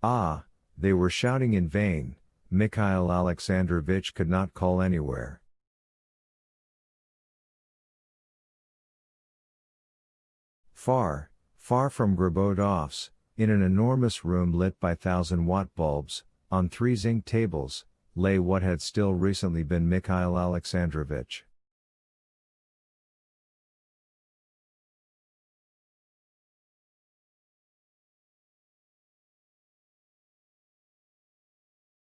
Ah, they were shouting in vain, Mikhail Alexandrovich could not call anywhere. Far, far from Gribaudoff's, in an enormous room lit by 1,000-watt bulbs, on 3 zinc tables, lay what had still recently been Mikhail Alexandrovich.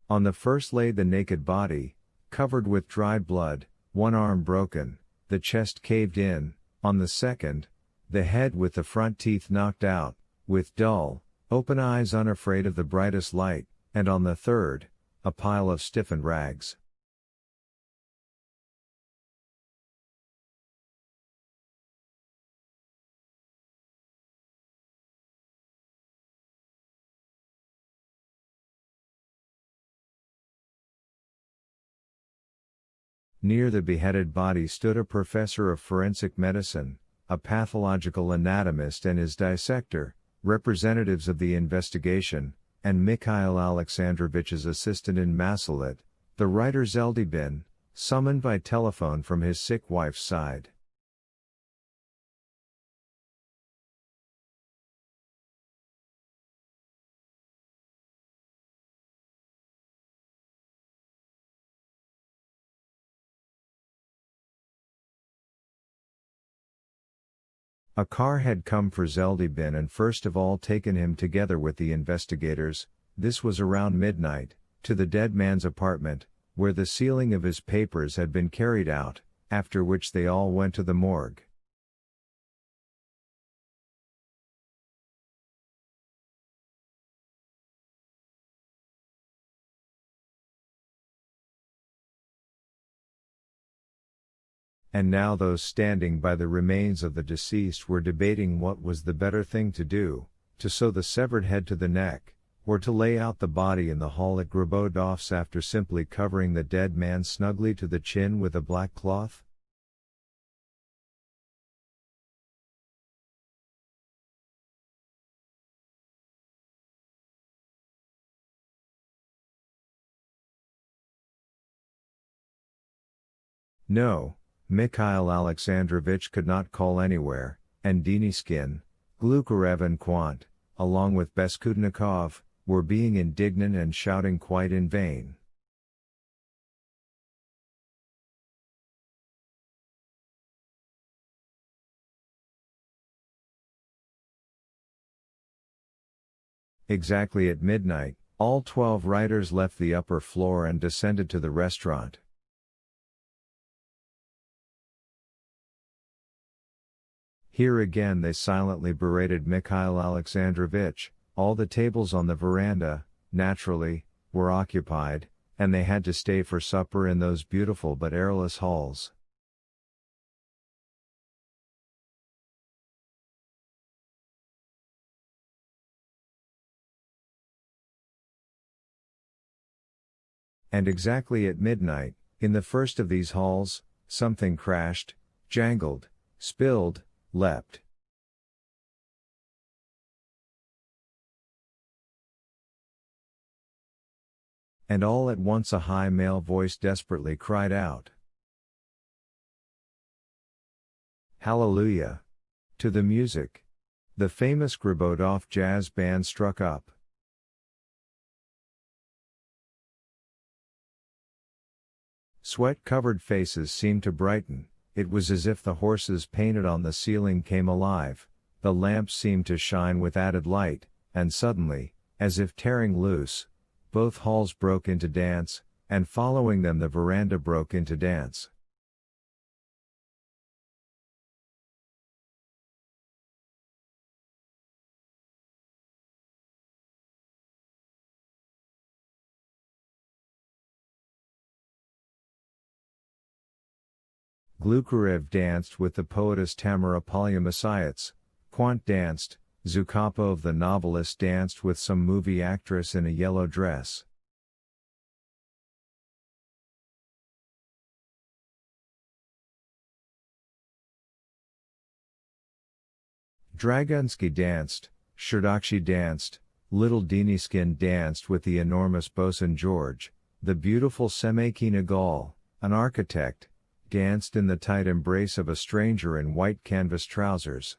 On the first lay the naked body, covered with dried blood, one arm broken, the chest caved in; on the second, the head with the front teeth knocked out, with dull, open eyes unafraid of the brightest light, and on the third, a pile of stiffened rags. Near the beheaded body stood a professor of forensic medicine, a pathological anatomist and his dissector, representatives of the investigation, and Mikhail Alexandrovich's assistant in Masalit, the writer Zeldybin, summoned by telephone from his sick wife's side. A car had come for Zeldybin and first of all taken him together with the investigators, this was around midnight, to the dead man's apartment, where the sealing of his papers had been carried out, after which they all went to the morgue. And now those standing by the remains of the deceased were debating what was the better thing to do, to sew the severed head to the neck, or to lay out the body in the hall at Gribaudoff's after simply covering the dead man snugly to the chin with a black cloth. No, Mikhail Alexandrovich could not call anywhere, and Deniskin, Glukarev and Quant, along with Beskudnikov, were being indignant and shouting quite in vain. Exactly at midnight, all 12 writers left the upper floor and descended to the restaurant. Here again they silently berated Mikhail Alexandrovich. All the tables on the veranda, naturally, were occupied, and they had to stay for supper in those beautiful but airless halls. And exactly at midnight, in the first of these halls, something crashed, jangled, spilled, leapt. And all at once a high male voice desperately cried out, "Hallelujah!" To the music. The famous Gribaudov jazz band struck up. Sweat-covered faces seemed to brighten, it was as if the horses painted on the ceiling came alive, the lamps seemed to shine with added light, and suddenly, as if tearing loose, both halls broke into dance, and following them the veranda broke into dance. Glukarev danced with the poetess Tamara Polyamasiats, Quant danced, Zukapov the novelist danced with some movie actress in a yellow dress. Dragunsky danced, Sherdakshi danced, little Deniskin danced with the enormous bosun George, the beautiful Semekina Gall, an architect, danced in the tight embrace of a stranger in white canvas trousers.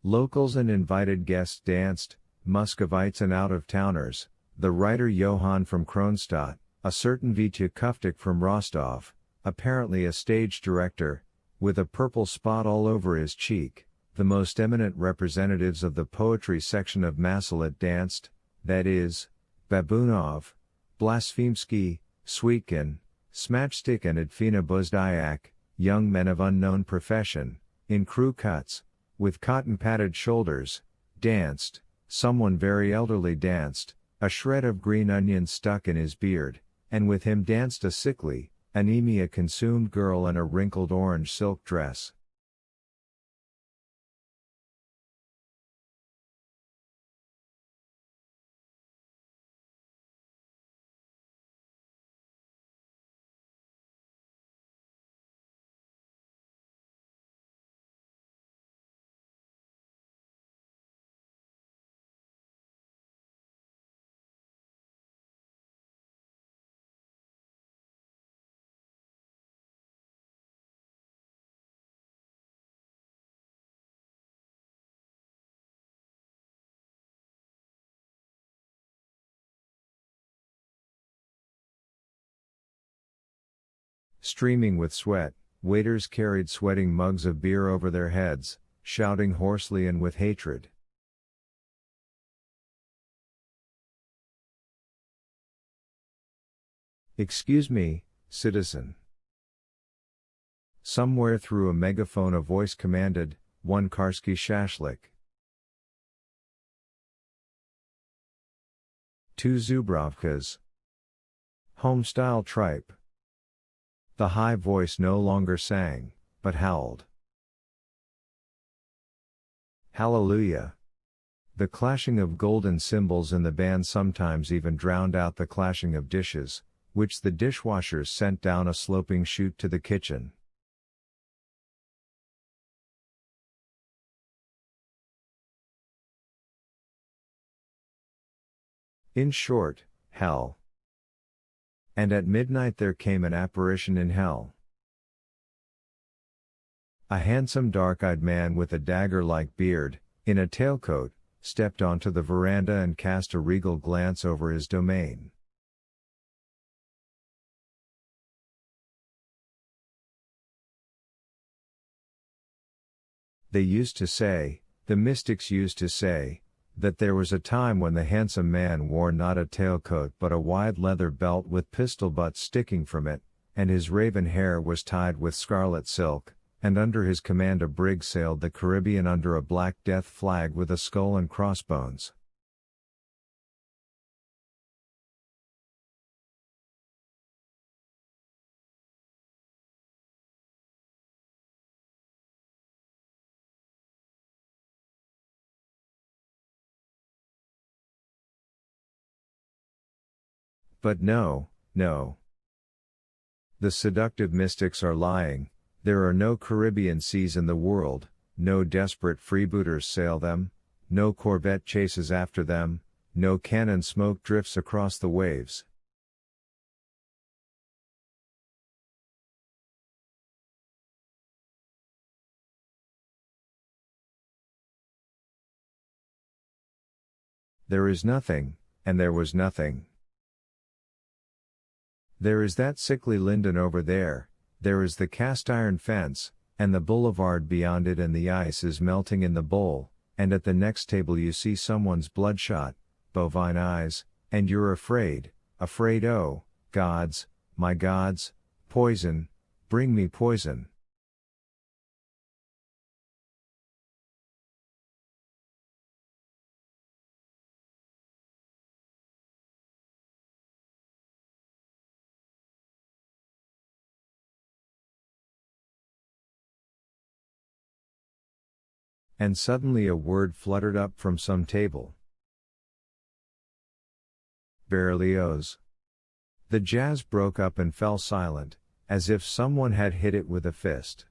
Locals and invited guests danced, Muscovites and out-of-towners, the writer Johann from Kronstadt, a certain Vitya Kuftik from Rostov, apparently a stage director, with a purple spot all over his cheek, the most eminent representatives of the poetry section of Masalit danced, that is, Babunov, Blasphemsky, Sweetkin, Smatchstick and Edfina Buzdyak, young men of unknown profession, in crew cuts, with cotton-padded shoulders, danced, someone very elderly danced, a shred of green onion stuck in his beard, and with him danced a sickly, anemia-consumed girl in a wrinkled orange silk dress. Streaming with sweat, waiters carried sweating mugs of beer over their heads, shouting hoarsely and with hatred. "Excuse me, citizen." Somewhere through a megaphone a voice commanded, "One Karsky shashlik." 2 Zubrovkas. Home-style tripe. The high voice no longer sang, but howled. Hallelujah. The clashing of golden cymbals in the band sometimes even drowned out the clashing of dishes, which the dishwashers sent down a sloping chute to the kitchen. In short, hell. And at midnight there came an apparition in hell. A handsome dark-eyed man with a dagger-like beard, in a tailcoat, stepped onto the veranda and cast a regal glance over his domain. They used to say, the mystics used to say, that there was a time when the handsome man wore not a tailcoat but a wide leather belt with pistol butts sticking from it, and his raven hair was tied with scarlet silk, and under his command a brig sailed the Caribbean under a black death flag with a skull and crossbones. But no, no. The seductive mystics are lying, there are no Caribbean seas in the world, no desperate freebooters sail them, no corvette chases after them, no cannon smoke drifts across the waves. There is nothing, and there was nothing. There is that sickly linden over there is the cast iron fence, and the boulevard beyond it, and the ice is melting in the bowl, and at the next table you see someone's bloodshot, bovine eyes, and you're afraid, oh, gods, my gods, poison, bring me poison. And suddenly a word fluttered up from some table. Berlioz. The jazz broke up and fell silent, as if someone had hit it with a fist.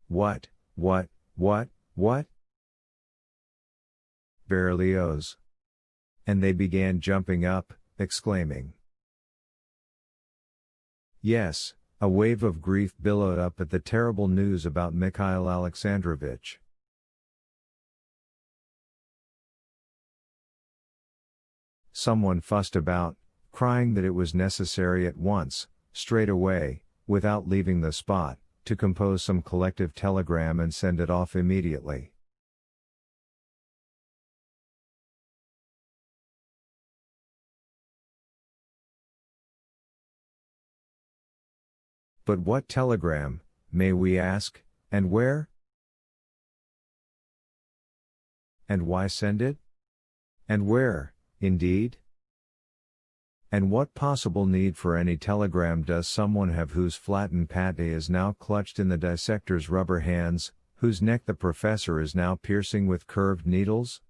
What? Berlioz. And they began jumping up, exclaiming. Yes, a wave of grief billowed up at the terrible news about Mikhail Alexandrovich. Someone fussed about, crying that it was necessary at once, straight away, without leaving the spot, to compose some collective telegram and send it off immediately. But what telegram, may we ask, and where? And why send it? And where, indeed? And what possible need for any telegram does someone have whose flattened pate is now clutched in the dissector's rubber hands, whose neck the professor is now piercing with curved needles?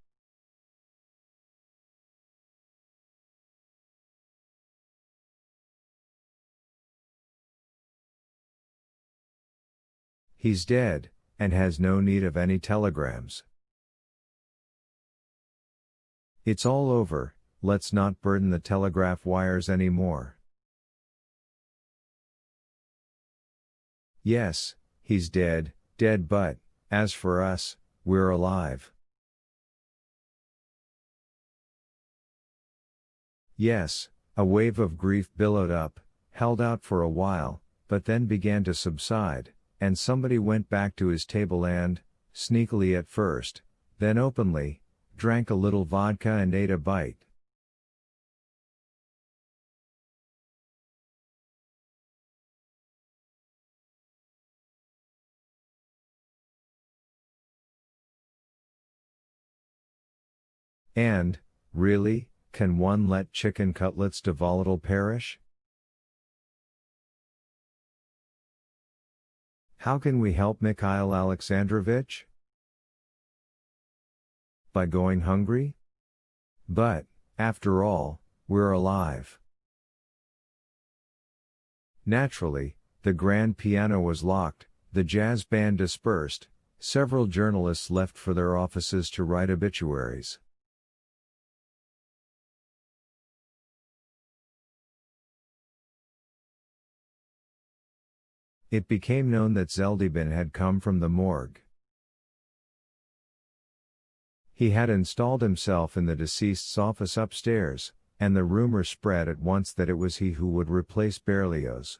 He's dead, and has no need of any telegrams. It's all over, let's not burden the telegraph wires any more. Yes, he's dead, but, as for us, we're alive. Yes, a wave of grief billowed up, held out for a while, but then began to subside, and somebody went back to his table and, sneakily at first, then openly, drank a little vodka and ate a bite. And, really, can one let chicken cutlets de volatile perish? How can we help Mikhail Alexandrovich? By going hungry? But, after all, we're alive. Naturally, the grand piano was locked, the jazz band dispersed, several journalists left for their offices to write obituaries. It became known that Zeldybin had come from the morgue. He had installed himself in the deceased's office upstairs, and the rumor spread at once that it was he who would replace Berlioz.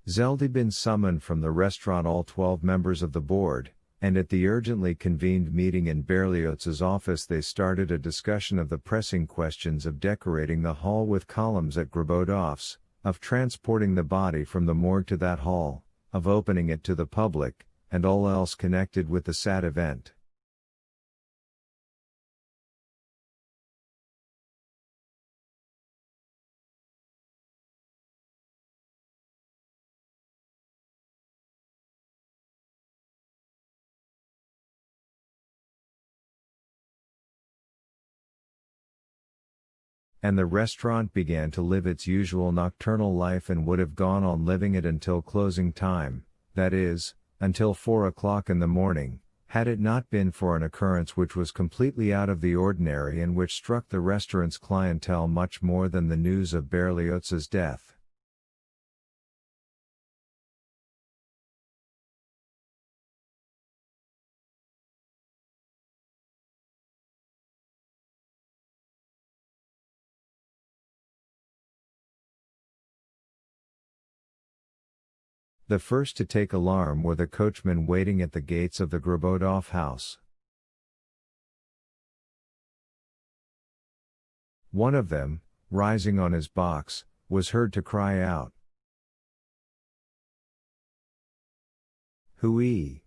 Zeldybin summoned from the restaurant all 12 members of the board, and at the urgently convened meeting in Berlioz's office they started a discussion of the pressing questions of decorating the hall with columns at Grabodov's, of transporting the body from the morgue to that hall, of opening it to the public, and all else connected with the sad event. And the restaurant began to live its usual nocturnal life and would have gone on living it until closing time, that is, until 4 o'clock in the morning, had it not been for an occurrence which was completely out of the ordinary and which struck the restaurant's clientele much more than the news of Berlioz's death. The first to take alarm were the coachmen waiting at the gates of the Grabodov house. One of them, rising on his box, was heard to cry out, "Hooey!